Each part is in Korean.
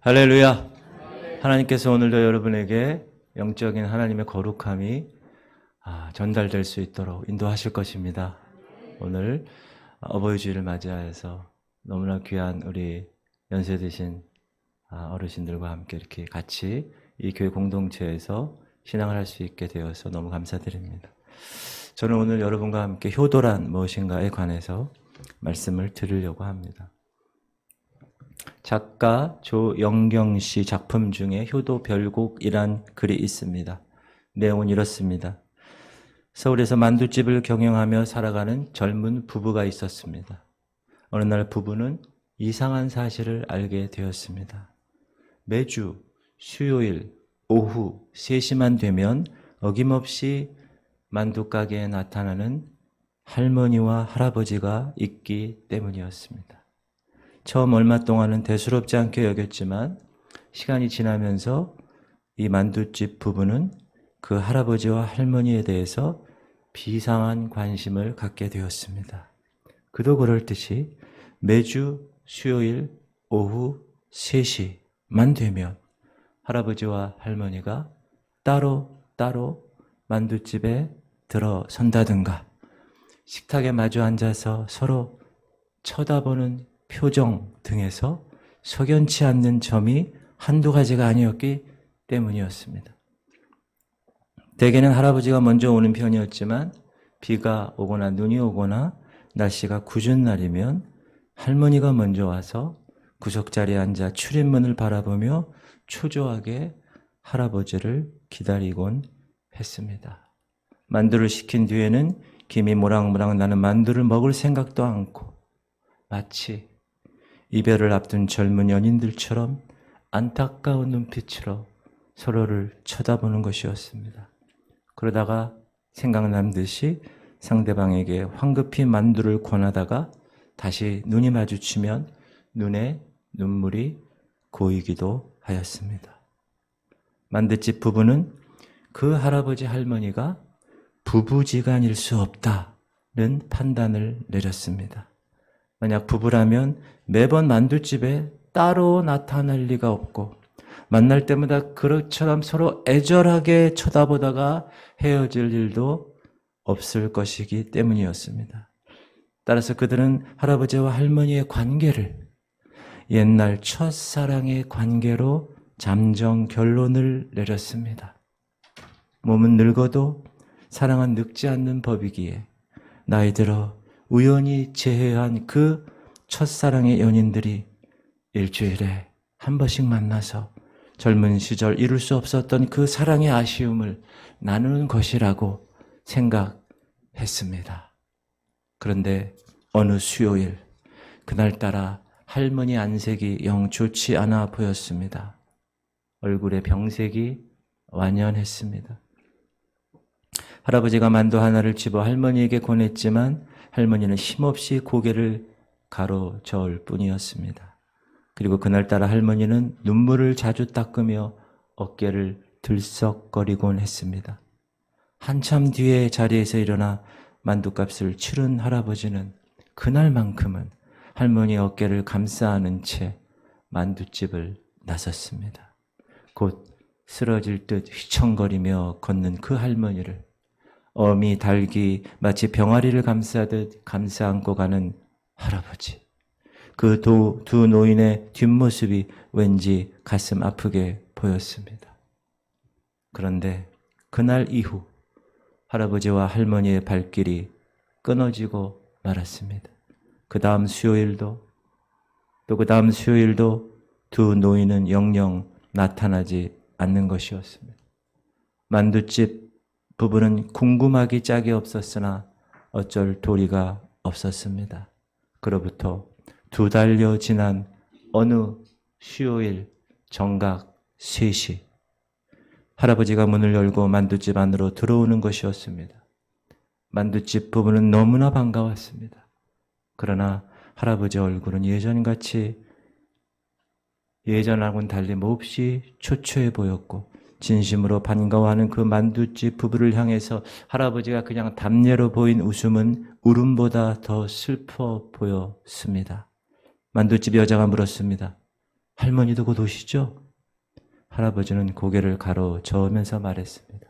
할렐루야. 하나님께서 오늘도 여러분에게 영적인 하나님의 거룩함이 전달될 수 있도록 인도하실 것입니다. 오늘 어버이 주일을 맞이하여서 너무나 귀한 우리 연세 드신 어르신들과 함께 이렇게 같이 이 교회 공동체에서 신앙을 할 수 있게 되어서 너무 감사드립니다. 저는 오늘 여러분과 함께 효도란 무엇인가에 관해서 말씀을 드리려고 합니다. 작가 조영경 씨 작품 중에 효도별곡이란 글이 있습니다. 내용은 이렇습니다. 서울에서 만두집을 경영하며 살아가는 젊은 부부가 있었습니다. 어느 날 부부는 이상한 사실을 알게 되었습니다. 매주 수요일 오후 3시만 되면 어김없이 만두가게에 나타나는 할머니와 할아버지가 있기 때문이었습니다. 처음 얼마 동안은 대수롭지 않게 여겼지만 시간이 지나면서 이 만두집 부부는 그 할아버지와 할머니에 대해서 비상한 관심을 갖게 되었습니다. 그도 그럴 듯이 매주 수요일 오후 3시만 되면 할아버지와 할머니가 따로 만두집에 들어선다든가 식탁에 마주 앉아서 서로 쳐다보는 표정 등에서 석연치 않는 점이 한두 가지가 아니었기 때문이었습니다. 대개는 할아버지가 먼저 오는 편이었지만 비가 오거나 눈이 오거나 날씨가 궂은 날이면 할머니가 먼저 와서 구석자리에 앉아 출입문을 바라보며 초조하게 할아버지를 기다리곤 했습니다. 만두를 시킨 뒤에는 김이 모락모락 나는 만두를 먹을 생각도 않고 마치 이별을 앞둔 젊은 연인들처럼 안타까운 눈빛으로 서로를 쳐다보는 것이었습니다. 그러다가 생각난 듯이 상대방에게 황급히 만두를 권하다가 다시 눈이 마주치면 눈에 눈물이 고이기도 하였습니다. 만두집 부부는 그 할아버지 할머니가 부부지간일 수 없다는 판단을 내렸습니다. 만약 부부라면 매번 만두집에 따로 나타날 리가 없고 만날 때마다 그릇처럼 서로 애절하게 쳐다보다가 헤어질 일도 없을 것이기 때문이었습니다. 따라서 그들은 할아버지와 할머니의 관계를 옛날 첫사랑의 관계로 잠정 결론을 내렸습니다. 몸은 늙어도 사랑은 늙지 않는 법이기에 나이 들어 우연히 재회한 그 첫사랑의 연인들이 일주일에 한 번씩 만나서 젊은 시절 이룰 수 없었던 그 사랑의 아쉬움을 나누는 것이라고 생각했습니다. 그런데 어느 수요일 그날따라 할머니 안색이 영 좋지 않아 보였습니다. 얼굴에 병색이 완연했습니다. 할아버지가 만두 하나를 집어 할머니에게 권했지만 할머니는 힘없이 고개를 가로저을 뿐이었습니다. 그리고 그날따라 할머니는 눈물을 자주 닦으며 어깨를 들썩거리곤 했습니다. 한참 뒤에 자리에서 일어나 만두값을 치른 할아버지는 그날만큼은 할머니의 어깨를 감싸 안은 채 만두집을 나섰습니다. 곧 쓰러질 듯 휘청거리며 걷는 그 할머니를 어미 닭이 마치 병아리를 감싸듯 감싸 안고 가는 할아버지. 그 두 노인의 뒷모습이 왠지 가슴 아프게 보였습니다. 그런데 그날 이후 할아버지와 할머니의 발길이 끊어지고 말았습니다. 그 다음 수요일도 또 그 다음 수요일도 두 노인은 영영 나타나지 않는 것이었습니다. 만두집 부부는 궁금하기 짝이 없었으나 어쩔 도리가 없었습니다. 그로부터 2달여 지난 어느 수요일 정각 3시 할아버지가 문을 열고 만두집 안으로 들어오는 것이었습니다. 만두집 부부는 너무나 반가웠습니다. 그러나 할아버지 얼굴은 예전하고는 달리 몹시 초췌해 보였고 진심으로 반가워하는 그 만두집 부부를 향해서 할아버지가 그냥 담례로 보인 웃음은 울음보다 더 슬퍼 보였습니다. 만두집 여자가 물었습니다. 할머니도 곧 오시죠? 할아버지는 고개를 가로저으면서 말했습니다.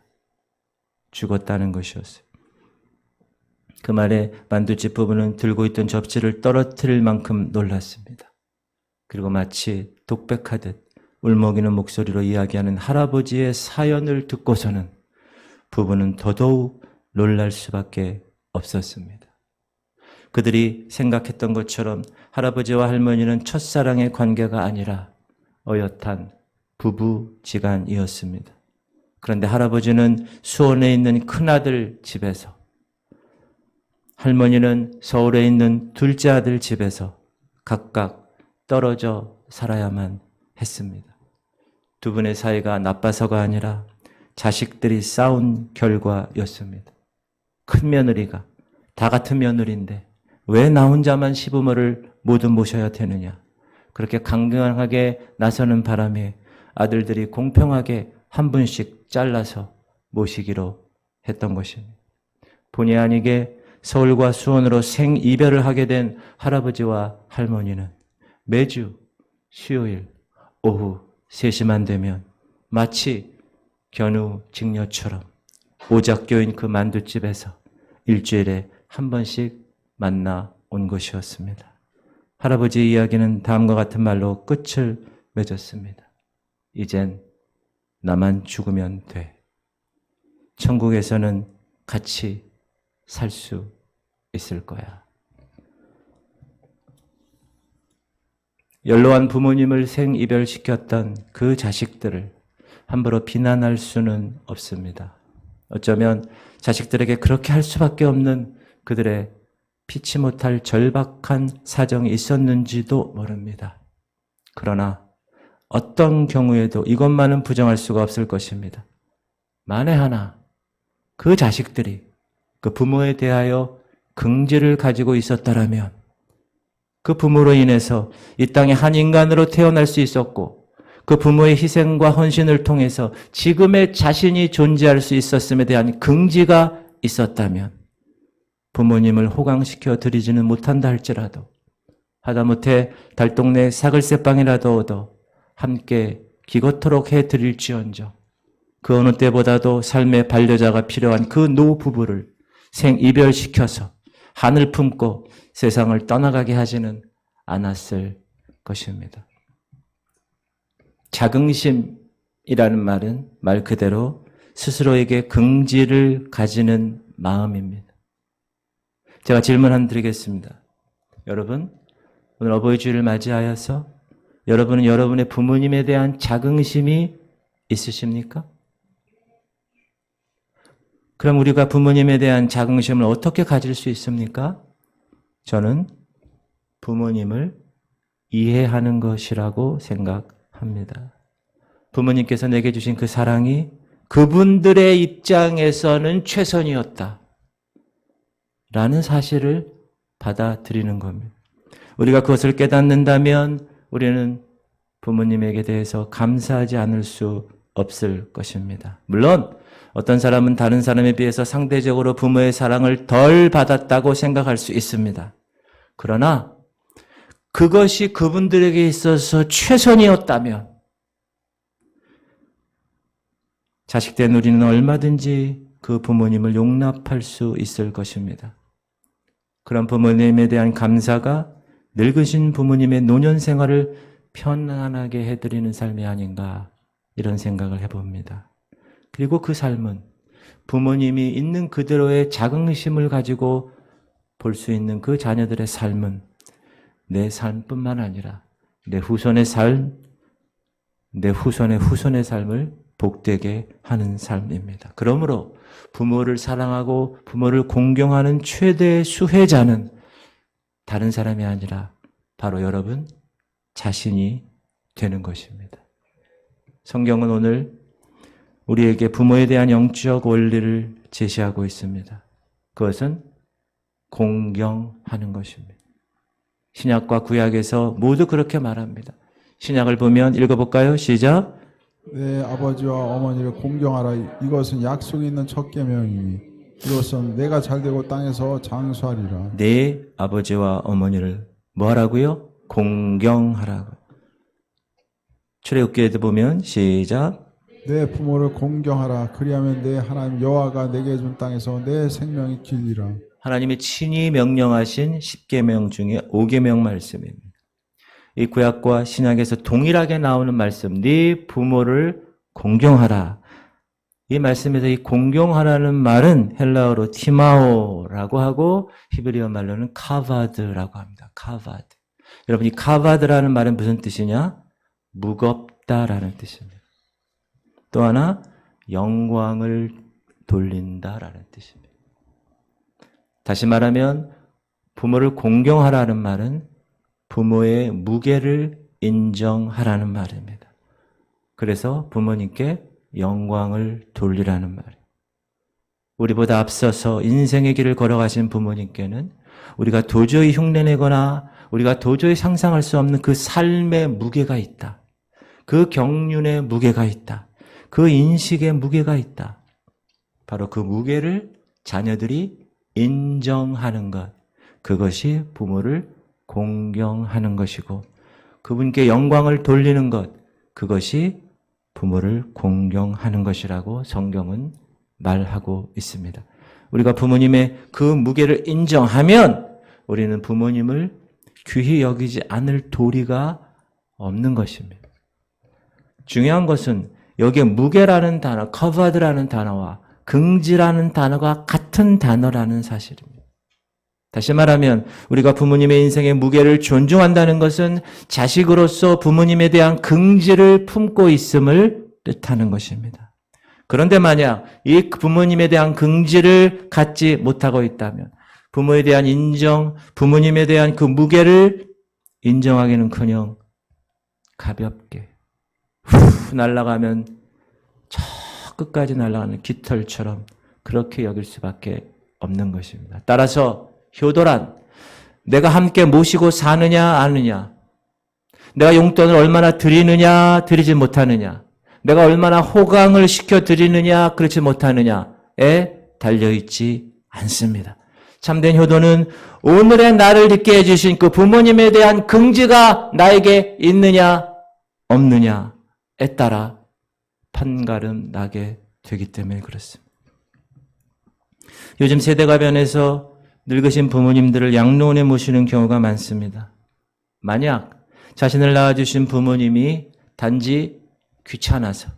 죽었다는 것이었어요. 그 말에 만두집 부부는 들고 있던 접시를 떨어뜨릴 만큼 놀랐습니다. 그리고 마치 독백하듯 울먹이는 목소리로 이야기하는 할아버지의 사연을 듣고서는 부부는 더더욱 놀랄 수밖에 없었습니다. 그들이 생각했던 것처럼 할아버지와 할머니는 첫사랑의 관계가 아니라 어엿한 부부지간이었습니다. 그런데 할아버지는 수원에 있는 큰아들 집에서, 할머니는 서울에 있는 둘째 아들 집에서 각각 떨어져 살아야만 했습니다. 두 분의 사이가 나빠서가 아니라 자식들이 싸운 결과였습니다. 큰 며느리가 다 같은 며느리인데 왜 나 혼자만 시부모를 모두 모셔야 되느냐. 그렇게 강경하게 나서는 바람에 아들들이 공평하게 한 분씩 잘라서 모시기로 했던 것입니다. 본의 아니게 서울과 수원으로 생이별을 하게 된 할아버지와 할머니는 매주 수요일 오후 3시만 되면 마치 견우직녀처럼 오작교인 그 만두집에서 일주일에 한 번씩 만나 온 것이었습니다. 할아버지의 이야기는 다음과 같은 말로 끝을 맺었습니다. 이젠 나만 죽으면 돼. 천국에서는 같이 살 수 있을 거야. 연로한 부모님을 생이별시켰던 그 자식들을 함부로 비난할 수는 없습니다. 어쩌면 자식들에게 그렇게 할 수밖에 없는 그들의 피치 못할 절박한 사정이 있었는지도 모릅니다. 그러나 어떤 경우에도 이것만은 부정할 수가 없을 것입니다. 만에 하나 그 자식들이 그 부모에 대하여 긍지를 가지고 있었다라면 그 부모로 인해서 이 땅에 한 인간으로 태어날 수 있었고 그 부모의 희생과 헌신을 통해서 지금의 자신이 존재할 수 있었음에 대한 긍지가 있었다면 부모님을 호강시켜 드리지는 못한다 할지라도 하다못해 달동네 사글세빵이라도 얻어 함께 기껏토록 해드릴지언정 그 어느 때보다도 삶의 반려자가 필요한 그 노부부를 생이별시켜서 한을 품고 세상을 떠나가게 하지는 않았을 것입니다. 자긍심이라는 말은 말 그대로 스스로에게 긍지를 가지는 마음입니다. 제가 질문 하나 드리겠습니다. 여러분, 오늘 어버이 주일을 맞이하여서 여러분은 여러분의 부모님에 대한 자긍심이 있으십니까? 그럼 우리가 부모님에 대한 자긍심을 어떻게 가질 수 있습니까? 저는 부모님을 이해하는 것이라고 생각합니다. 부모님께서 내게 주신 그 사랑이 그분들의 입장에서는 최선이었다. 라는 사실을 받아들이는 겁니다. 우리가 그것을 깨닫는다면 우리는 부모님에게 대해서 감사하지 않을 수 없을 것입니다. 물론 어떤 사람은 다른 사람에 비해서 상대적으로 부모의 사랑을 덜 받았다고 생각할 수 있습니다. 그러나 그것이 그분들에게 있어서 최선이었다면 자식된 우리는 얼마든지 그 부모님을 용납할 수 있을 것입니다. 그런 부모님에 대한 감사가 늙으신 부모님의 노년 생활을 편안하게 해드리는 삶이 아닌가 이런 생각을 해봅니다. 그리고 그 삶은 부모님이 있는 그대로의 자긍심을 가지고 볼 수 있는 그 자녀들의 삶은 내 삶뿐만 아니라 내 후손의 삶, 내 후손의 후손의 삶을 복되게 하는 삶입니다. 그러므로 부모를 사랑하고 부모를 공경하는 최대의 수혜자는 다른 사람이 아니라 바로 여러분 자신이 되는 것입니다. 성경은 오늘 우리에게 부모에 대한 영적 원리를 제시하고 있습니다. 그것은 공경하는 것입니다. 신약과 구약에서 모두 그렇게 말합니다. 신약을 보면 읽어볼까요? 시작. 내 아버지와 어머니를 공경하라. 이것은 약속이 있는 첫 계명이니 이것은 내가 잘되고 땅에서 장수하리라. 내 아버지와 어머니를 뭐 하라고요? 공경하라고. 출애굽기에도 보면 시작. 내 부모를 공경하라. 그리하면 내 하나님 여호와가 내게 준 땅에서 내 생명이 길리라. 하나님이 친히 명령하신 10계명 중에 5계명 말씀입니다. 이 구약과 신약에서 동일하게 나오는 말씀, 네 부모를 공경하라. 이 말씀에서 이 공경하라는 말은 헬라어로 티마오라고 하고 히브리어 말로는 카바드라고 합니다. 카바드. 여러분, 이 카바드라는 말은 무슨 뜻이냐? 무겁다라는 뜻입니다. 또 하나, 영광을 돌린다라는 뜻입니다. 다시 말하면 부모를 공경하라는 말은 부모의 무게를 인정하라는 말입니다. 그래서 부모님께 영광을 돌리라는 말이에요. 우리보다 앞서서 인생의 길을 걸어가신 부모님께는 우리가 도저히 흉내내거나 우리가 도저히 상상할 수 없는 그 삶의 무게가 있다. 그 경륜의 무게가 있다. 그 인식의 무게가 있다. 바로 그 무게를 자녀들이 인정하는 것. 그것이 부모를 공경하는 것이고 그분께 영광을 돌리는 것. 그것이 부모를 공경하는 것이라고 성경은 말하고 있습니다. 우리가 부모님의 그 무게를 인정하면 우리는 부모님을 귀히 여기지 않을 도리가 없는 것입니다. 중요한 것은 여기에 무게라는 단어, covered라는 단어와 긍지라는 단어가 같은 단어라는 사실입니다. 다시 말하면 우리가 부모님의 인생의 무게를 존중한다는 것은 자식으로서 부모님에 대한 긍지를 품고 있음을 뜻하는 것입니다. 그런데 만약 이 부모님에 대한 긍지를 갖지 못하고 있다면 부모에 대한 인정, 부모님에 대한 그 무게를 인정하기는커녕 가볍게 후 날아가면 저 끝까지 날아가는 깃털처럼 그렇게 여길 수밖에 없는 것입니다. 따라서 효도란 내가 함께 모시고 사느냐 아느냐, 내가 용돈을 얼마나 드리느냐 드리지 못하느냐, 내가 얼마나 호강을 시켜드리느냐 그렇지 못하느냐에 달려있지 않습니다. 참된 효도는 오늘의 나를 있게 해주신 그 부모님에 대한 긍지가 나에게 있느냐 없느냐에 따라 판가름 나게 되기 때문에 그렇습니다. 요즘 세대가 변해서 늙으신 부모님들을 양로원에 모시는 경우가 많습니다. 만약 자신을 낳아주신 부모님이 단지 귀찮아서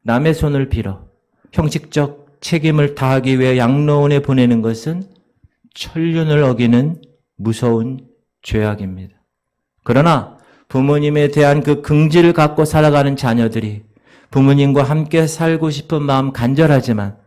남의 손을 빌어 형식적 책임을 다하기 위해 양로원에 보내는 것은 천륜을 어기는 무서운 죄악입니다. 그러나 부모님에 대한 그 긍지를 갖고 살아가는 자녀들이 부모님과 함께 살고 싶은 마음 간절하지만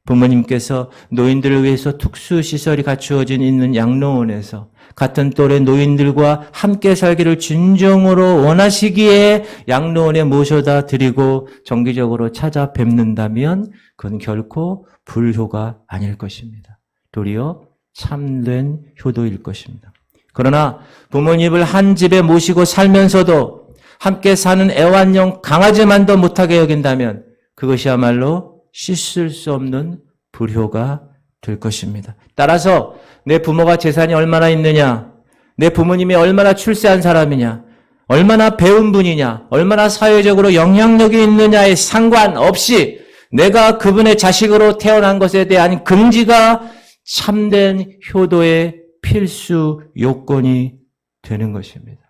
부모님께서 노인들을 위해서 특수시설이 갖추어진 있는 양로원에서 같은 또래 노인들과 함께 살기를 진정으로 원하시기에 양로원에 모셔다 드리고 정기적으로 찾아뵙는다면 그건 결코 불효가 아닐 것입니다. 도리어 참된 효도일 것입니다. 그러나 부모님을 한 집에 모시고 살면서도 함께 사는 애완용 강아지만도 못하게 여긴다면 그것이야말로 씻을 수 없는 불효가 될 것입니다. 따라서 내 부모가 재산이 얼마나 있느냐, 내 부모님이 얼마나 출세한 사람이냐, 얼마나 배운 분이냐, 얼마나 사회적으로 영향력이 있느냐에 상관없이 내가 그분의 자식으로 태어난 것에 대한 긍지가 참된 효도의 필수 요건이 되는 것입니다.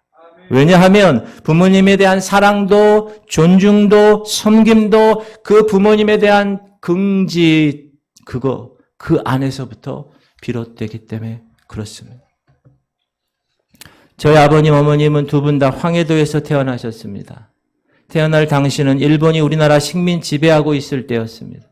왜냐하면 부모님에 대한 사랑도 존중도 섬김도 그 부모님에 대한 긍지 그 안에서부터 비롯되기 때문에 그렇습니다. 저희 아버님 어머님은 두 분 다 황해도에서 태어나셨습니다. 태어날 당시는 일본이 우리나라 식민 지배하고 있을 때였습니다.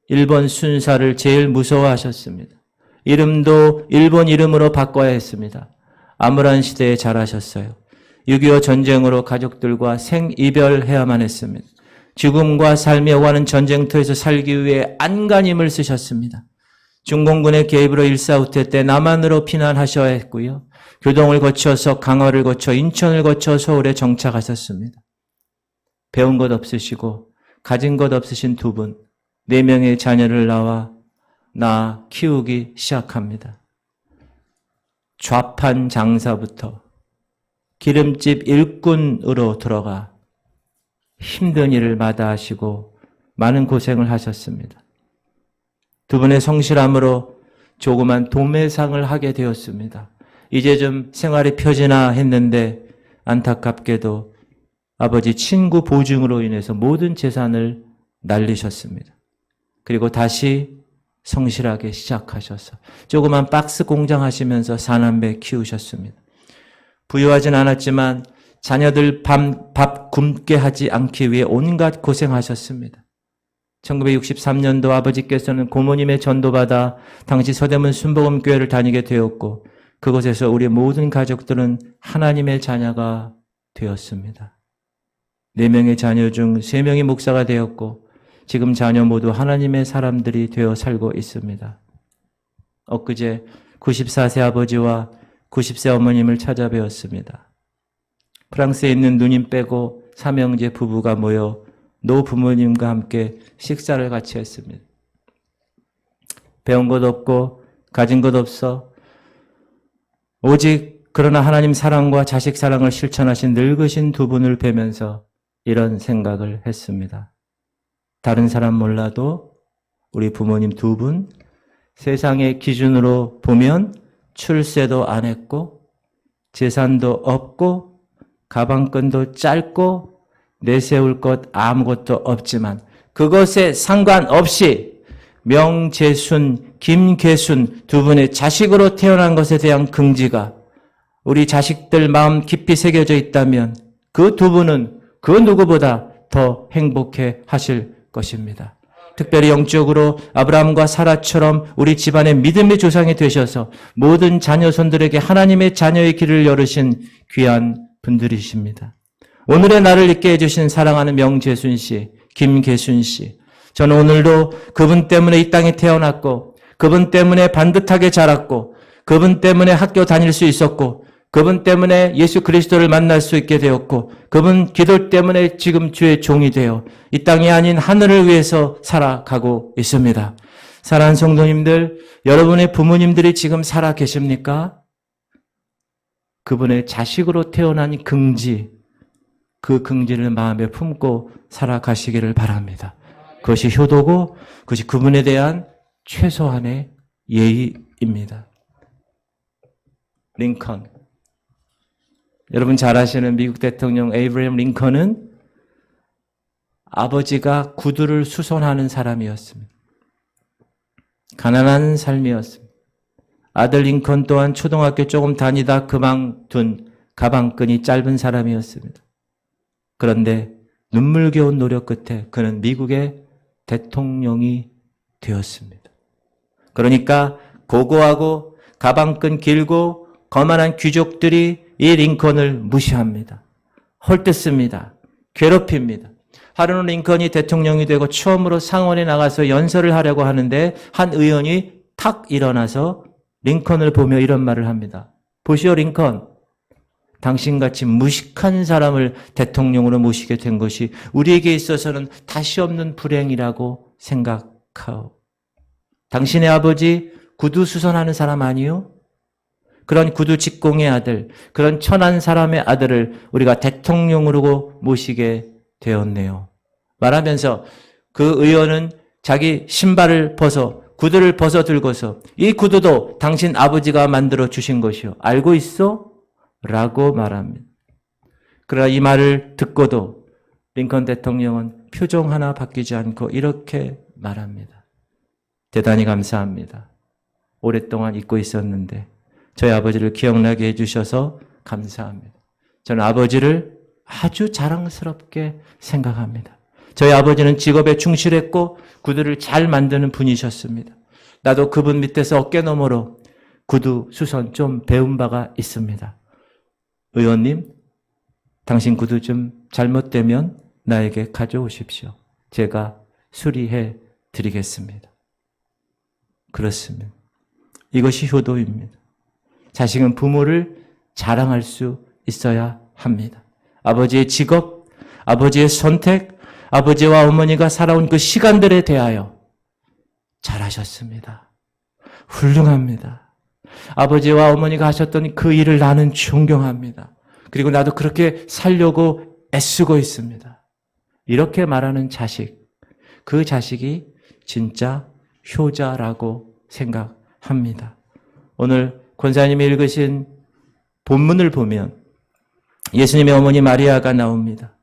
일본 순사를 제일 무서워하셨습니다. 이름도 일본 이름으로 바꿔야 했습니다. 암울한 시대에 자라셨어요. 6.25 전쟁으로 가족들과 생이별해야만 했습니다. 죽음과 삶이 오가는 전쟁터에서 살기 위해 안간힘을 쓰셨습니다. 중공군의 개입으로 일사후퇴 때 남한으로 피난하셔야 했고요. 교동을 거쳐서 강화를 거쳐 인천을 거쳐 서울에 정착하셨습니다. 배운 것 없으시고 가진 것 없으신 두 분, 4명의 자녀를 낳아 키우기 시작합니다. 좌판 장사부터 기름집 일꾼으로 들어가 힘든 일을 마다하시고 많은 고생을 하셨습니다. 두 분의 성실함으로 조그만 도매상을 하게 되었습니다. 이제 좀 생활이 펴지나 했는데 안타깝게도 아버지 친구 보증으로 인해서 모든 재산을 날리셨습니다. 그리고 다시 성실하게 시작하셔서 조그만 박스 공장 하시면서 사남매 키우셨습니다. 부유하진 않았지만 자녀들 밥 굶게 하지 않기 위해 온갖 고생하셨습니다. 1963년도 아버지께서는 고모님의 전도받아 당시 서대문 순복음교회를 다니게 되었고 그곳에서 우리 모든 가족들은 하나님의 자녀가 되었습니다. 4명의 자녀 중 3명이 목사가 되었고 지금 자녀 모두 하나님의 사람들이 되어 살고 있습니다. 엊그제 94세 아버지와 90세 어머님을 찾아뵈었습니다. 프랑스에 있는 누님 빼고 삼형제 부부가 모여 노부모님과 함께 식사를 같이 했습니다. 배운 것 없고 가진 것 없어 오직 그러나 하나님 사랑과 자식 사랑을 실천하신 늙으신 두 분을 뵈면서 이런 생각을 했습니다. 다른 사람 몰라도 우리 부모님 두 분 세상의 기준으로 보면 출세도 안 했고 재산도 없고 가방끈도 짧고 내세울 것 아무것도 없지만 그것에 상관없이 명재순, 김계순 두 분의 자식으로 태어난 것에 대한 긍지가 우리 자식들 마음 깊이 새겨져 있다면 그 두 분은 그 누구보다 더 행복해 하실 것입니다. 특별히 영적으로 아브라함과 사라처럼 우리 집안의 믿음의 조상이 되셔서 모든 자녀손들에게 하나님의 자녀의 길을 열으신 귀한 분들이십니다. 오늘의 날을 있게 해주신 사랑하는 명재순 씨, 김계순 씨. 저는 오늘도 그분 때문에 이 땅에 태어났고 그분 때문에 반듯하게 자랐고 그분 때문에 학교 다닐 수 있었고 그분 때문에 예수 그리스도를 만날 수 있게 되었고 그분 기도 때문에 지금 주의 종이 되어 이 땅이 아닌 하늘을 위해서 살아가고 있습니다. 사랑하는 성도님들, 여러분의 부모님들이 지금 살아 계십니까? 그분의 자식으로 태어난 긍지, 그 긍지를 마음에 품고 살아가시기를 바랍니다. 그것이 효도고 그것이 그분에 대한 최소한의 예의입니다. 링컨. 여러분 잘 아시는 미국 대통령 에이브러햄 링컨은 아버지가 구두를 수선하는 사람이었습니다. 가난한 삶이었습니다. 아들 링컨 또한 초등학교 조금 다니다 그만둔 가방끈이 짧은 사람이었습니다. 그런데 눈물겨운 노력 끝에 그는 미국의 대통령이 되었습니다. 그러니까 고고하고 가방끈 길고 거만한 귀족들이 이 링컨을 무시합니다. 헐뜯습니다. 괴롭힙니다. 하루는 링컨이 대통령이 되고 처음으로 상원에 나가서 연설을 하려고 하는데 한 의원이 탁 일어나서 링컨을 보며 이런 말을 합니다. 보시오 링컨, 당신같이 무식한 사람을 대통령으로 모시게 된 것이 우리에게 있어서는 다시 없는 불행이라고 생각하오. 당신의 아버지 구두 수선하는 사람 아니요? 그런 구두 직공의 아들, 그런 천한 사람의 아들을 우리가 대통령으로 모시게 되었네요. 말하면서 그 의원은 자기 신발을 벗어 구두를 벗어 들고서 이 구두도 당신 아버지가 만들어 주신 것이요. 알고 있어? 라고 말합니다. 그러나 이 말을 듣고도 링컨 대통령은 표정 하나 바뀌지 않고 이렇게 말합니다. 대단히 감사합니다. 오랫동안 잊고 있었는데 저희 아버지를 기억나게 해주셔서 감사합니다. 저는 아버지를 아주 자랑스럽게 생각합니다. 저희 아버지는 직업에 충실했고 구두를 잘 만드는 분이셨습니다. 나도 그분 밑에서 어깨너머로 구두 수선 좀 배운 바가 있습니다. 의원님, 당신 구두 좀 잘못되면 나에게 가져오십시오. 제가 수리해 드리겠습니다. 그렇습니다. 이것이 효도입니다. 자식은 부모를 자랑할 수 있어야 합니다. 아버지의 직업, 아버지의 선택, 아버지와 어머니가 살아온 그 시간들에 대하여 잘하셨습니다. 훌륭합니다. 아버지와 어머니가 하셨던 그 일을 나는 존경합니다. 그리고 나도 그렇게 살려고 애쓰고 있습니다. 이렇게 말하는 자식, 그 자식이 진짜 효자라고 생각합니다. 오늘 권사님이 읽으신 본문을 보면 예수님의 어머니 마리아가 나옵니다.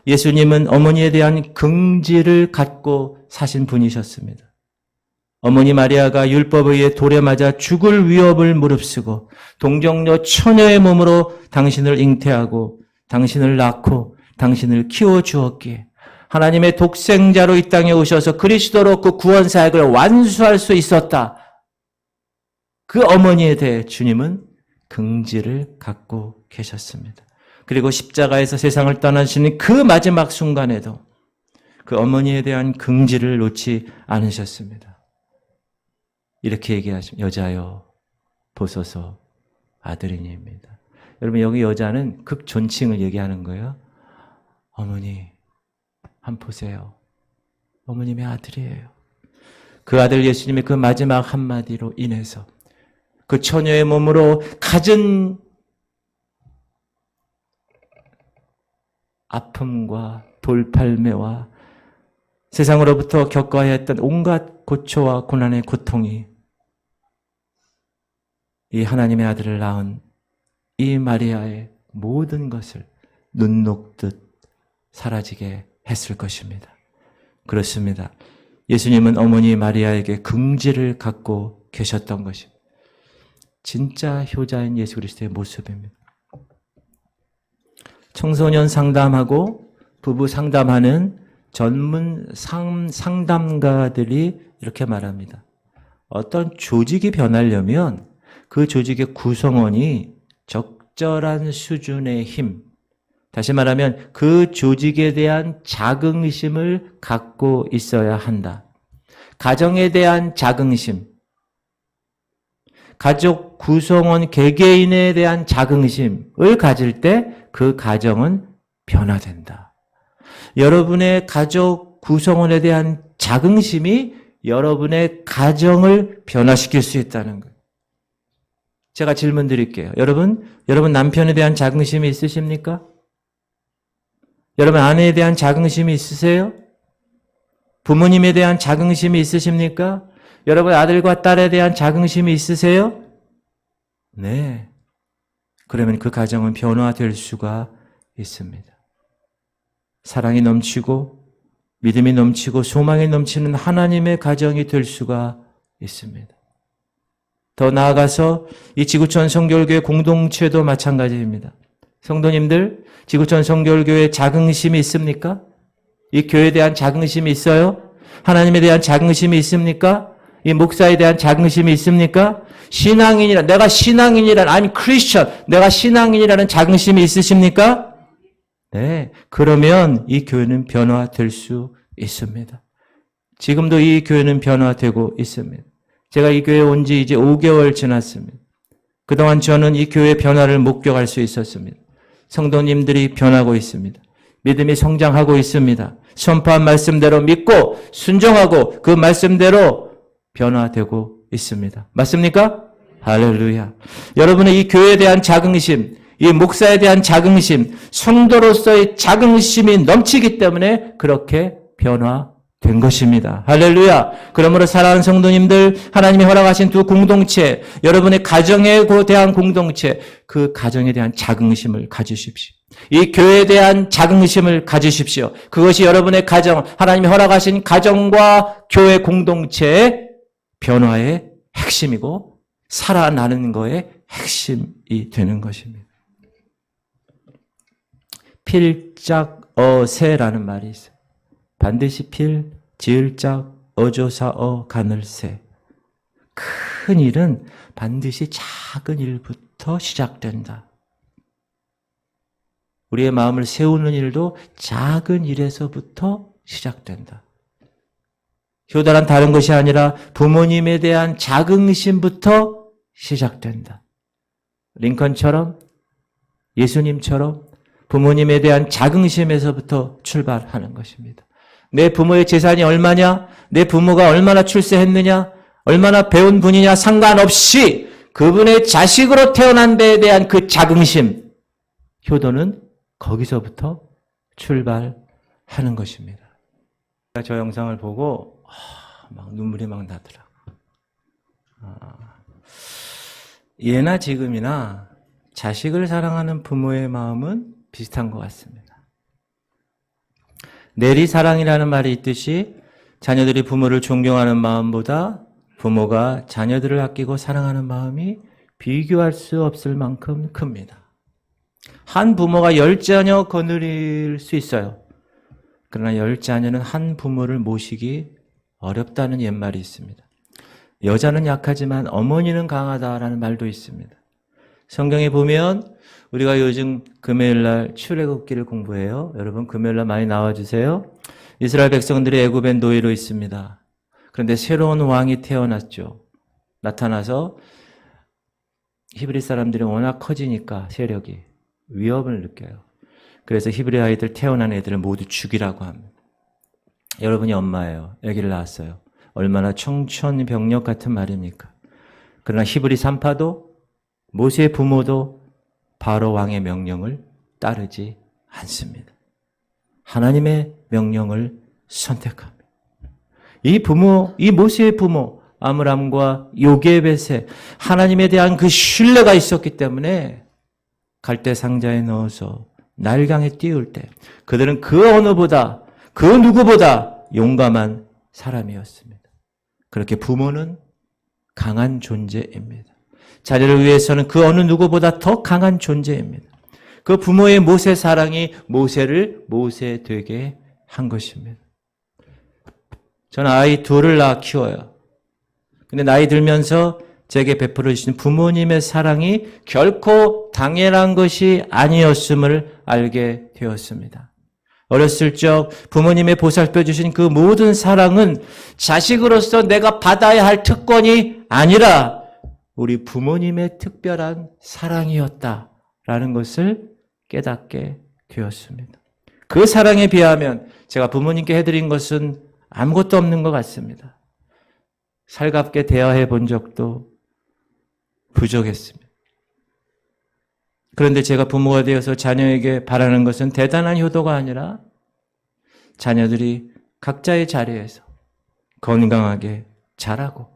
예수님은 어머니에 대한 긍지를 갖고 사신 분이셨습니다. 어머니 마리아가 율법에 의해 돌에 맞아 죽을 위협을 무릅쓰고 동정녀 처녀의 몸으로 당신을 잉태하고 당신을 낳고 당신을 키워주었기에 하나님의 독생자로 이 땅에 오셔서 그리스도로 그 구원 사역을 완수할 수 있었다. 그 어머니에 대해 주님은 긍지를 갖고 계셨습니다. 그리고 십자가에서 세상을 떠나시는 그 마지막 순간에도 그 어머니에 대한 긍지를 놓지 않으셨습니다. 이렇게 얘기하십니다. 여자여 보소서 아들이니입니다. 여러분 여기 여자는 극존칭을 얘기하는 거예요. 어머니 한번 보세요. 어머님의 아들이에요. 그 아들 예수님의 그 마지막 한마디로 인해서 그 처녀의 몸으로 갖은 아픔과 돌팔매와 세상으로부터 겪어야 했던 온갖 고초와 고난의 고통이 이 하나님의 아들을 낳은 이 마리아의 모든 것을 눈 녹듯 사라지게 했을 것입니다. 그렇습니다. 예수님은 어머니 마리아에게 긍지를 갖고 계셨던 것입니다. 진짜 효자인 예수 그리스도의 모습입니다. 청소년 상담하고 부부 상담하는 전문 상담가들이 이렇게 말합니다. 어떤 조직이 변하려면 그 조직의 구성원이 적절한 수준의 힘, 다시 말하면 그 조직에 대한 자긍심을 갖고 있어야 한다. 가정에 대한 자긍심, 가족 구성원 개개인에 대한 자긍심을 가질 때 그 가정은 변화된다. 여러분의 가족 구성원에 대한 자긍심이 여러분의 가정을 변화시킬 수 있다는 거예요. 제가 질문 드릴게요. 여러분 남편에 대한 자긍심이 있으십니까? 여러분 아내에 대한 자긍심이 있으세요? 부모님에 대한 자긍심이 있으십니까? 여러분 아들과 딸에 대한 자긍심이 있으세요? 네. 그러면 그 가정은 변화될 수가 있습니다. 사랑이 넘치고 믿음이 넘치고 소망이 넘치는 하나님의 가정이 될 수가 있습니다. 더 나아가서 이 지구촌 성결교회 공동체도 마찬가지입니다. 성도님들, 지구촌 성결교회 자긍심이 있습니까? 이 교회에 대한 자긍심이 있어요? 하나님에 대한 자긍심이 있습니까? 이 목사에 대한 자긍심이 있습니까? 내가 신앙인이라는, I'm Christian, 내가 신앙인이라는 자긍심이 있으십니까? 네. 그러면 이 교회는 변화될 수 있습니다. 지금도 이 교회는 변화되고 있습니다. 제가 이 교회에 온 지 이제 5개월 지났습니다. 그동안 저는 이 교회의 변화를 목격할 수 있었습니다. 성도님들이 변하고 있습니다. 믿음이 성장하고 있습니다. 선포한 말씀대로 믿고 순종하고 그 말씀대로 변화되고 있습니다. 맞습니까? 할렐루야. 여러분의 이 교회에 대한 자긍심, 이 목사에 대한 자긍심, 성도로서의 자긍심이 넘치기 때문에 그렇게 변화된 것입니다. 할렐루야. 그러므로 사랑하는 성도님들, 하나님이 허락하신 두 공동체, 여러분의 가정에 대한 공동체, 그 가정에 대한 자긍심을 가지십시오. 이 교회에 대한 자긍심을 가지십시오. 그것이 여러분의 가정, 하나님이 허락하신 가정과 교회 공동체의 변화의 핵심이고 살아나는 거의 핵심이 되는 것입니다. 필짝어세라는 말이 있어요. 반드시 필, 지을짝, 어조사어, 가늘새. 큰 일은 반드시 작은 일부터 시작된다. 우리의 마음을 세우는 일도 작은 일에서부터 시작된다. 효다란 다른 것이 아니라 부모님에 대한 자긍심부터 시작된다. 링컨처럼, 예수님처럼 부모님에 대한 자긍심에서부터 출발하는 것입니다. 내 부모의 재산이 얼마냐? 내 부모가 얼마나 출세했느냐? 얼마나 배운 분이냐? 상관없이 그분의 자식으로 태어난 데에 대한 그 자긍심, 효도는 거기서부터 출발하는 하는 것입니다. 저 영상을 보고 막 눈물이 막 나더라고요. 예나 지금이나 자식을 사랑하는 부모의 마음은 비슷한 것 같습니다. 내리사랑이라는 말이 있듯이 자녀들이 부모를 존경하는 마음보다 부모가 자녀들을 아끼고 사랑하는 마음이 비교할 수 없을 만큼 큽니다. 한 부모가 10자녀 거느릴 수 있어요. 그러나 10자녀는 한 부모를 모시기 어렵다는 옛말이 있습니다. 여자는 약하지만 어머니는 강하다라는 말도 있습니다. 성경에 보면 우리가 요즘 금요일날 출애굽기를 공부해요. 여러분 금요일날 많이 나와주세요. 이스라엘 백성들이 애굽의 노예로 있습니다. 그런데 새로운 왕이 태어났죠. 나타나서 히브리 사람들이 워낙 커지니까 세력이 위협을 느껴요. 그래서 히브리 아이들 태어난 애들을 모두 죽이라고 합니다. 여러분이 엄마예요. 아기를 낳았어요. 얼마나 청천벽력 같은 말입니까? 그러나 히브리 산파도 모세의 부모도 바로 왕의 명령을 따르지 않습니다. 하나님의 명령을 선택합니다. 이 모세의 부모 아므람과 요게벳의 하나님에 대한 그 신뢰가 있었기 때문에 갈대 상자에 넣어서 날강에 띄울 때 그들은 그 어느보다 그 누구보다 용감한 사람이었습니다. 그렇게 부모는 강한 존재입니다. 자녀를 위해서는 그 어느 누구보다 더 강한 존재입니다. 그 부모의 모세 사랑이 모세를 모세 되게 한 것입니다. 저는 아이 둘을 낳아 키워요. 근데 나이 들면서 제게 베풀어 주신 부모님의 사랑이 결코 당연한 것이 아니었음을 알게 되었습니다. 어렸을 적 부모님의 보살펴 주신 그 모든 사랑은 자식으로서 내가 받아야 할 특권이 아니라 우리 부모님의 특별한 사랑이었다라는 것을 깨닫게 되었습니다. 그 사랑에 비하면 제가 부모님께 해드린 것은 아무것도 없는 것 같습니다. 살갑게 대화해 본 적도 부족했습니다. 그런데 제가 부모가 되어서 자녀에게 바라는 것은 대단한 효도가 아니라 자녀들이 각자의 자리에서 건강하게 자라고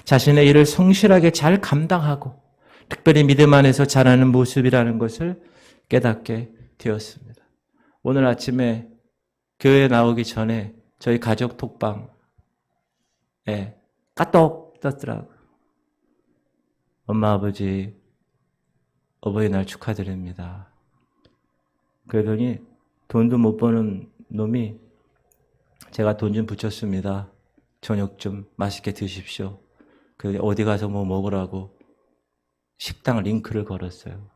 자신의 일을 성실하게 잘 감당하고 특별히 믿음 안에서 자라는 모습이라는 것을 깨닫게 되었습니다. 오늘 아침에 교회에 나오기 전에 저희 가족 톡방에 까똑 떴더라고요. 엄마 아버지 어버이날 축하드립니다. 그러더니 돈도 못 버는 놈이 제가 돈 좀 붙였습니다. 저녁 좀 맛있게 드십시오. 그 어디 가서 뭐 먹으라고 식당 링크를 걸었어요.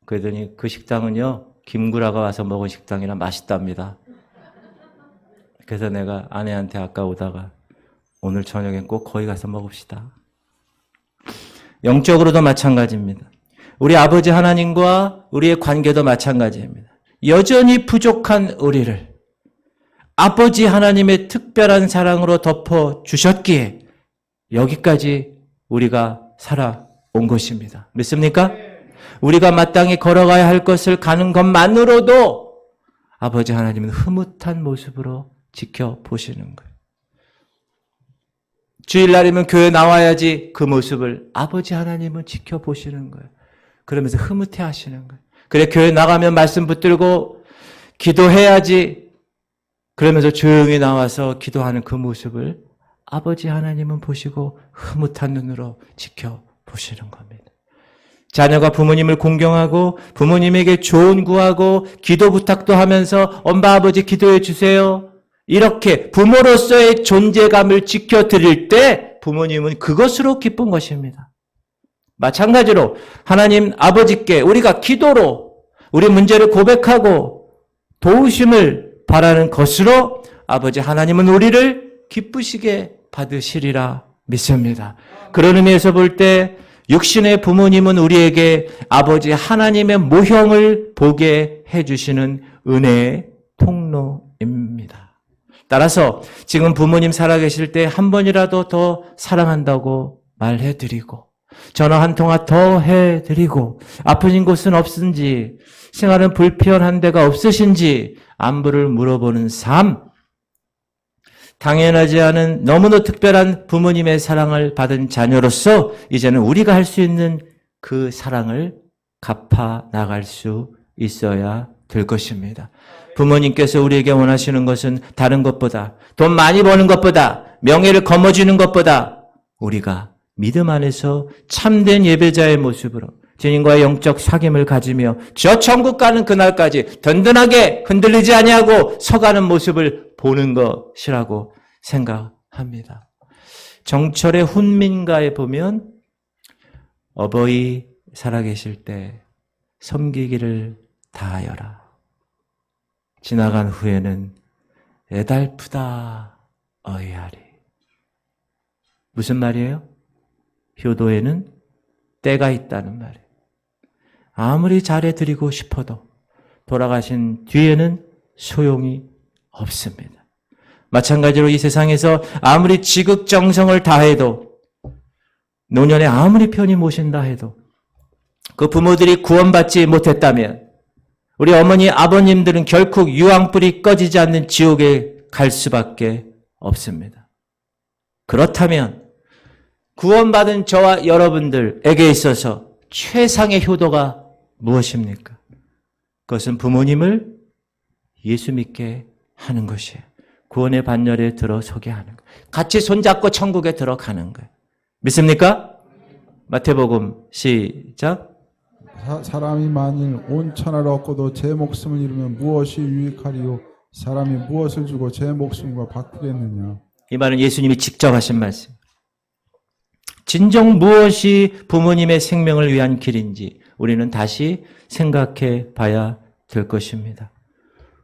그러더니 그 식당은요 김구라가 와서 먹은 식당이라 맛있답니다. 그래서 내가 아내한테 아까 오다가 오늘 저녁엔 꼭 거기 가서 먹읍시다. 영적으로도 마찬가지입니다. 우리 아버지 하나님과 우리의 관계도 마찬가지입니다. 여전히 부족한 우리를 아버지 하나님의 특별한 사랑으로 덮어주셨기에 여기까지 우리가 살아온 것입니다. 믿습니까? 우리가 마땅히 걸어가야 할 것을 가는 것만으로도 아버지 하나님은 흐뭇한 모습으로 지켜보시는 거예요. 주일날이면 교회 나와야지 그 모습을 아버지 하나님은 지켜보시는 거예요. 그러면서 흐뭇해 하시는 거예요. 그래 교회 나가면 말씀 붙들고 기도해야지 그러면서 조용히 나와서 기도하는 그 모습을 아버지 하나님은 보시고 흐뭇한 눈으로 지켜보시는 겁니다. 자녀가 부모님을 공경하고 부모님에게 조언 구하고 기도 부탁도 하면서 엄마 아버지 기도해 주세요. 이렇게 부모로서의 존재감을 지켜드릴 때 부모님은 그것으로 기쁜 것입니다. 마찬가지로 하나님 아버지께 우리가 기도로 우리 문제를 고백하고 도우심을 바라는 것으로 아버지 하나님은 우리를 기쁘시게 받으시리라 믿습니다. 그런 의미에서 볼 때 육신의 부모님은 우리에게 아버지 하나님의 모형을 보게 해주시는 은혜의 통로입니다. 따라서 지금 부모님 살아계실 때 한 번이라도 더 사랑한다고 말해드리고 전화 한 통화 더 해드리고 아프신 곳은 없은지 생활은 불편한 데가 없으신지 안부를 물어보는 삶, 당연하지 않은 너무나 특별한 부모님의 사랑을 받은 자녀로서 이제는 우리가 할 수 있는 그 사랑을 갚아 나갈 수 있어야 될 것입니다. 부모님께서 우리에게 원하시는 것은 다른 것보다, 돈 많이 버는 것보다, 명예를 거머쥐는 것보다 우리가 믿음 안에서 참된 예배자의 모습으로 주님과의 영적 사귐을 가지며 저 천국 가는 그날까지 든든하게 흔들리지 아니하고 서가는 모습을 보는 것이라고 생각합니다. 정철의 훈민가에 보면 어버이 살아계실 때 섬기기를 다하여라. 지나간 후에는 애달프다 어이하리. 무슨 말이에요? 효도에는 때가 있다는 말이에요. 아무리 잘해드리고 싶어도 돌아가신 뒤에는 소용이 없습니다. 마찬가지로 이 세상에서 아무리 지극정성을 다해도 노년에 아무리 편히 모신다 해도 그 부모들이 구원받지 못했다면 우리 어머니 아버님들은 결코 유황불이 꺼지지 않는 지옥에 갈 수밖에 없습니다. 그렇다면 구원받은 저와 여러분들에게 있어서 최상의 효도가 무엇입니까? 그것은 부모님을 예수 믿게 하는 것이에요. 구원의 반열에 들어서게 하는 거예요. 같이 손잡고 천국에 들어가는 거예요. 믿습니까? 마태복음 시작. 사람이 만일 온 천하를 얻고도 제 목숨을 잃으면 무엇이 유익하리요? 사람이 무엇을 주고 제 목숨과 바꾸겠느냐? 이 말은 예수님이 직접 하신 말씀. 진정 무엇이 부모님의 생명을 위한 길인지 우리는 다시 생각해 봐야 될 것입니다.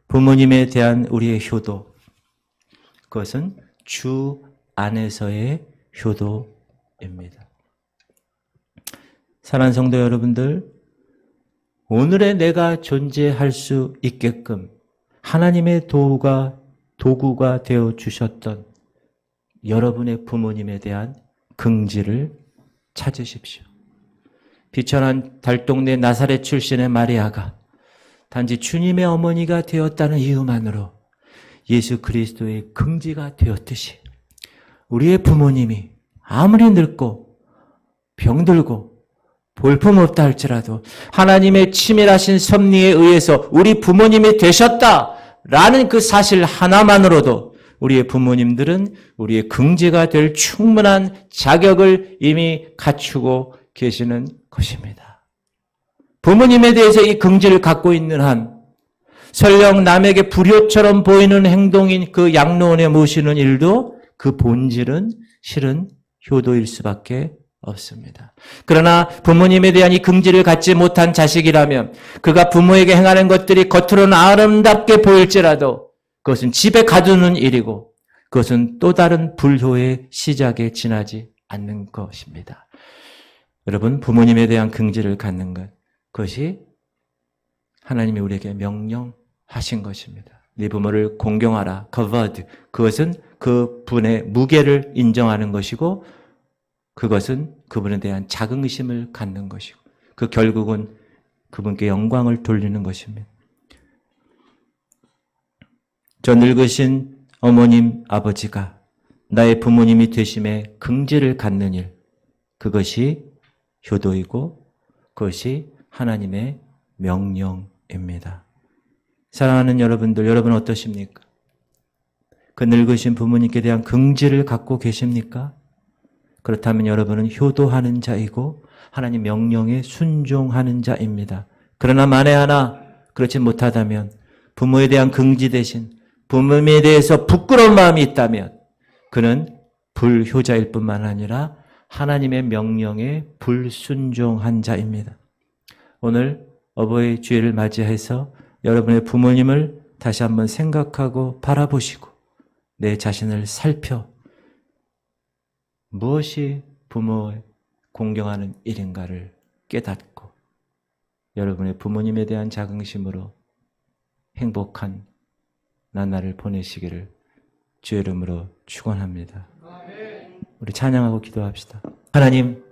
부모님에 대한 우리의 효도, 그것은 주 안에서의 효도입니다. 사랑하는 성도 여러분들, 오늘의 내가 존재할 수 있게끔 하나님의 도구가 되어 주셨던 여러분의 부모님에 대한 긍지를 찾으십시오. 비천한 달동네 나사렛 출신의 마리아가 단지 주님의 어머니가 되었다는 이유만으로 예수 그리스도의 긍지가 되었듯이 우리의 부모님이 아무리 늙고 병들고 볼품없다 할지라도 하나님의 치밀하신 섭리에 의해서 우리 부모님이 되셨다라는 그 사실 하나만으로도 우리의 부모님들은 우리의 긍지가 될 충분한 자격을 이미 갖추고 계시는 것입니다. 부모님에 대해서 이 긍지를 갖고 있는 한 설령 남에게 불효처럼 보이는 행동인 그 양로원에 모시는 일도 그 본질은 실은 효도일 수밖에 없습니다. 그러나 부모님에 대한 이 긍지를 갖지 못한 자식이라면 그가 부모에게 행하는 것들이 겉으로는 아름답게 보일지라도 그것은 집에 가두는 일이고 그것은 또 다른 불효의 시작에 지나지 않는 것입니다. 여러분, 부모님에 대한 긍지를 갖는 것, 그것이 하나님이 우리에게 명령하신 것입니다. 네 부모를 공경하라, kavod. 그것은 그 분의 무게를 인정하는 것이고 그것은 그분에 대한 자긍심을 갖는 것이고 그 결국은 그분께 영광을 돌리는 것입니다. 저 늙으신 어머님, 아버지가 나의 부모님이 되심에 긍지를 갖는 일, 그것이 효도이고 그것이 하나님의 명령입니다. 사랑하는 여러분들, 여러분 어떠십니까? 그 늙으신 부모님께 대한 긍지를 갖고 계십니까? 그렇다면 여러분은 효도하는 자이고 하나님 명령에 순종하는 자입니다. 그러나 만에 하나 그렇지 못하다면 부모에 대한 긍지 대신 부모님에 대해서 부끄러운 마음이 있다면 그는 불효자일 뿐만 아니라 하나님의 명령에 불순종한 자입니다. 오늘 어버이 주일을 맞이해서 여러분의 부모님을 다시 한번 생각하고 바라보시고 내 자신을 살펴 무엇이 부모의 공경하는 일인가를 깨닫고 여러분의 부모님에 대한 자긍심으로 행복한 나날을 보내시기를 주의 이름으로 축원합니다. 우리 찬양하고 기도합시다. 하나님,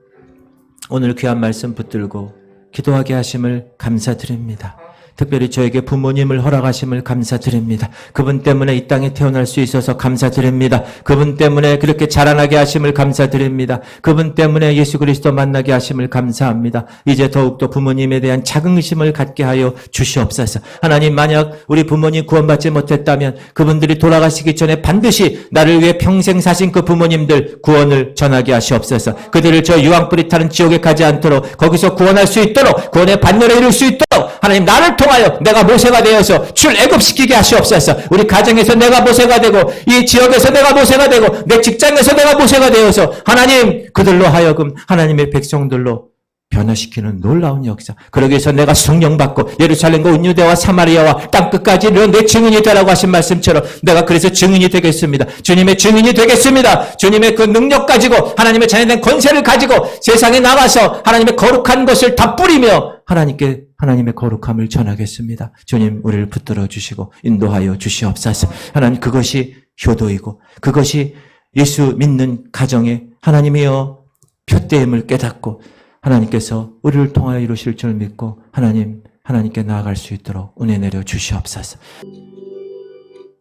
오늘 귀한 말씀 붙들고 기도하게 하심을 감사드립니다. 특별히 저에게 부모님을 허락하심을 감사드립니다. 그분 때문에 이 땅에 태어날 수 있어서 감사드립니다. 그분 때문에 그렇게 자라나게 하심을 감사드립니다. 그분 때문에 예수 그리스도 만나게 하심을 감사합니다. 이제 더욱더 부모님에 대한 자긍심을 갖게 하여 주시옵소서. 하나님, 만약 우리 부모님 구원받지 못했다면 그분들이 돌아가시기 전에 반드시 나를 위해 평생 사신 그 부모님들 구원을 전하게 하시옵소서. 그들을 저 유황불이 타는 지옥에 가지 않도록, 거기서 구원할 수 있도록, 구원의 반열에 이룰 수 있도록 하나님, 나를 통하여 내가 모세가 되어서 출애굽시키게 하시옵소서. 우리 가정에서 내가 모세가 되고, 이 지역에서 내가 모세가 되고, 내 직장에서 내가 모세가 되어서 하나님, 그들로 하여금 하나님의 백성들로 변화시키는 놀라운 역사. 그러기 위해서 내가 성령 받고 예루살렘과 온유대와 사마리아와 땅끝까지 내 증인이 되라고 하신 말씀처럼 내가 그래서 증인이 되겠습니다. 주님의 증인이 되겠습니다. 주님의 그 능력 가지고, 하나님의 자녀된 권세를 가지고 세상에 나가서 하나님의 거룩한 것을 다 뿌리며 하나님께 하나님의 거룩함을 전하겠습니다. 주님, 우리를 붙들어 주시고 인도하여 주시옵소서. 하나님, 그것이 효도이고 그것이 예수 믿는 가정의 하나님이여 표대임을 깨닫고 하나님께서 우리를 통하여 이루실 줄 믿고 하나님께 나아갈 수 있도록 은혜 내려 주시옵소서.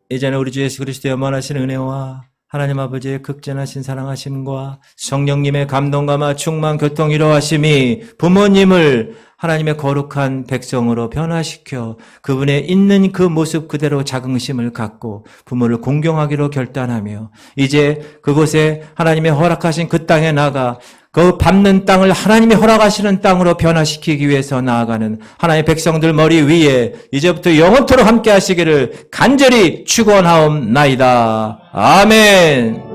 이제는 우리 주 예수 그리스도의 원하신 은혜와 하나님 아버지의 극진하신 사랑하심과 성령님의 감동감화 충만 교통 이루하심이 부모님을 하나님의 거룩한 백성으로 변화시켜 그분의 있는 그 모습 그대로 자긍심을 갖고 부모를 공경하기로 결단하며 이제 그곳에 하나님의 허락하신 그 땅에 나가 그 밟는 땅을 하나님이 허락하시는 땅으로 변화시키기 위해서 나아가는 하나님의 백성들 머리 위에 이제부터 영원토록 함께 하시기를 간절히 축원하옵나이다. 아멘.